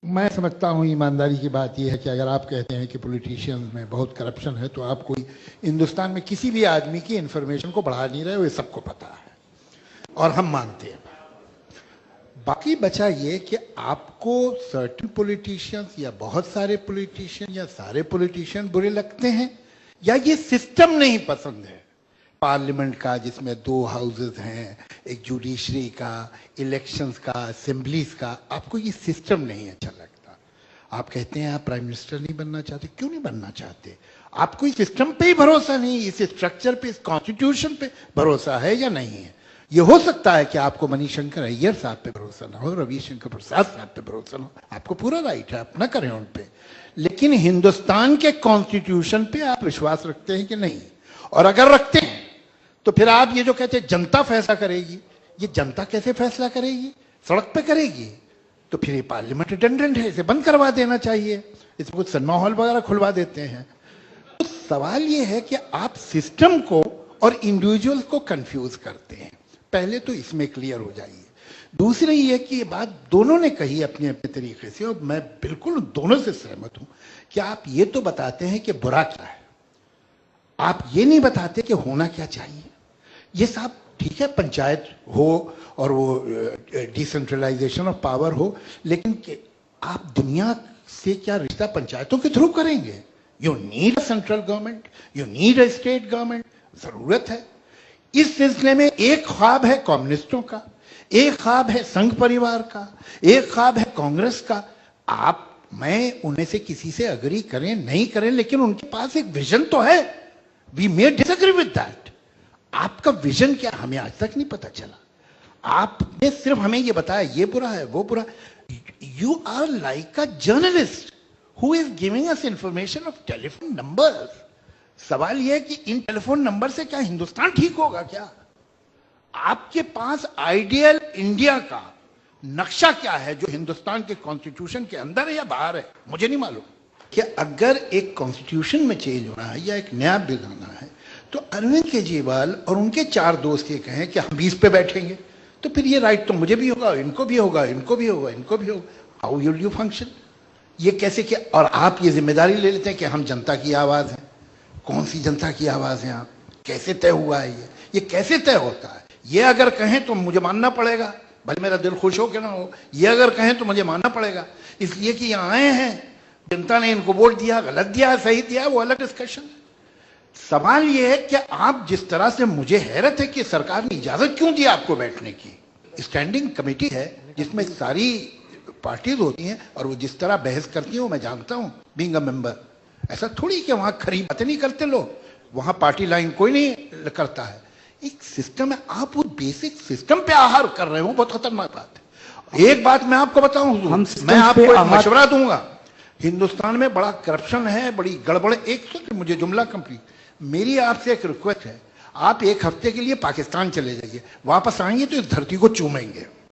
मैं समझता हूँ ईमानदारी की बात यह है कि अगर आप कहते हैं कि पॉलिटिशियंस में बहुत करप्शन है तो आप कोई हिंदुस्तान में किसी भी आदमी की इंफॉर्मेशन को बढ़ा नहीं रहे हो, ये सबको पता है और हम मानते हैं। बाकी बचा ये कि आपको सर्टेन पॉलिटिशियंस या बहुत सारे पॉलिटिशियन या सारे पॉलिटिशियन बुरे लगते हैं या ये सिस्टम नहीं पसंद है पार्लियामेंट का, जिसमें 2 हाउसेस हैं, एक जुडिशरी का, इलेक्शंस का, असेंबलीज का। आपको ये सिस्टम नहीं अच्छा लगता। आप कहते हैं आप प्राइम मिनिस्टर नहीं बनना चाहते। क्यों नहीं बनना चाहते? आपको इस सिस्टम पे ही भरोसा नहीं, इस स्ट्रक्चर पे, इस कॉन्स्टिट्यूशन पे भरोसा है या नहीं है? ये हो सकता है कि आपको मणिशंकर अय्यर साहब पे भरोसा ना हो, रविशंकर प्रसाद साहब पे भरोसा ना हो, आपको पूरा राइट है, आप ना करें उन पे, लेकिन हिंदुस्तान के कॉन्स्टिट्यूशन पे आप विश्वास रखते हैं कि नहीं? और अगर रखते हैं तो फिर आप ये जो कहते हैं जनता फैसला करेगी, ये जनता कैसे फैसला करेगी? सड़क पे करेगी। तो फिर ये पार्लियामेंट रिडंडेंट है, इसे बंद करवा देना चाहिए, इसमें कुछ सिनेमा हॉल वगैरह खुलवा देते हैं। तो सवाल ये है कि आप सिस्टम को और इंडिविजुअल को कंफ्यूज करते हैं। पहले तो इसमें क्लियर हो जाइए। दूसरी ये कि ये बात दोनों ने कही अपने अपने तरीके से, और मैं बिल्कुल दोनों से सहमत हूं कि आप ये तो बताते हैं कि बुरा क्या है, आप ये नहीं बताते कि होना क्या चाहिए। ये साहब ठीक है, पंचायत हो और वो डिसेंट्रलाइजेशन ऑफ पावर हो, लेकिन आप दुनिया से क्या रिश्ता पंचायतों के थ्रू करेंगे? You need a central government, you need a state government, जरूरत है। इस सिलसिले में एक ख्वाब है कम्युनिस्टों का, एक ख्वाब है संघ परिवार का, एक ख्वाब है कांग्रेस का। आप मैं उनमें से किसी से अग्री करें नहीं करें, लेकिन उनके पास एक विजन तो है। We may disagree with that. आपका विजन क्या, हमें आज तक नहीं पता चला। आपने सिर्फ हमें ये बताया ये बुरा है वो बुरा। You are like a journalist who is giving us information of telephone numbers. सवाल यह है कि इन टेलीफोन नंबर से क्या हिंदुस्तान ठीक होगा? क्या आपके पास आइडियल इंडिया का नक्शा क्या है जो हिंदुस्तान के कॉन्स्टिट्यूशन के अंदर है या बाहर है? मुझे नहीं मालूम। कि अगर एक कॉन्स्टिट्यूशन में चेंज होना है या एक नया बिल आना है तो अरविंद केजरीवाल और उनके 4 दोस्त ये कहें कि हम 20 पे बैठेंगे, तो फिर ये राइट तो मुझे भी होगा, इनको भी होगा, इनको भी होगा, इनको भी होगा। How will you function? ये कैसे किया? और आप ये जिम्मेदारी ले लेते हैं कि हम जनता की आवाज हैं। कौन सी जनता की आवाज है? आप कैसे तय हुआ है? ये कैसे तय होता है? ये अगर कहें तो मुझे मानना पड़ेगा, भले मेरा दिल खुश हो कि ना हो। ये अगर कहें तो मुझे मानना पड़ेगा, इसलिए कि यहाँ आए हैं, जनता ने इनको वोट दिया, गलत दिया, सही दिया, वो अलग डिस्कशन। सवाल यह है कि आप जिस तरह से, मुझे हैरत है कि सरकार ने इजाजत क्यों दी आपको बैठने की। स्टैंडिंग कमेटी है जिसमें सारी पार्टीज होती हैं और वो जिस तरह बहस करती हैं वो मैं जानता हूं बीइंग अ मेंबर। ऐसा थोड़ी कि वहां खरी बातें नहीं करते लोग, वहां पार्टी लाइन कोई नहीं करता है। एक सिस्टम है, आप वो बेसिक सिस्टम पे आहार कर रहे हो, बहुत खतरनाक बात है। एक बात मैं आपको बताऊं, मैं आपको एक मशवरा दूंगा। हिंदुस्तान में बड़ा करप्शन है, बड़ी गड़बड़। एक सेकंड, मुझे जुमला कंप्लीट। मेरी आपसे एक रिक्वेस्ट है, आप 1 हफ्ते के लिए पाकिस्तान चले जाइए, वापस आएंगे तो इस धरती को चूमेंगे।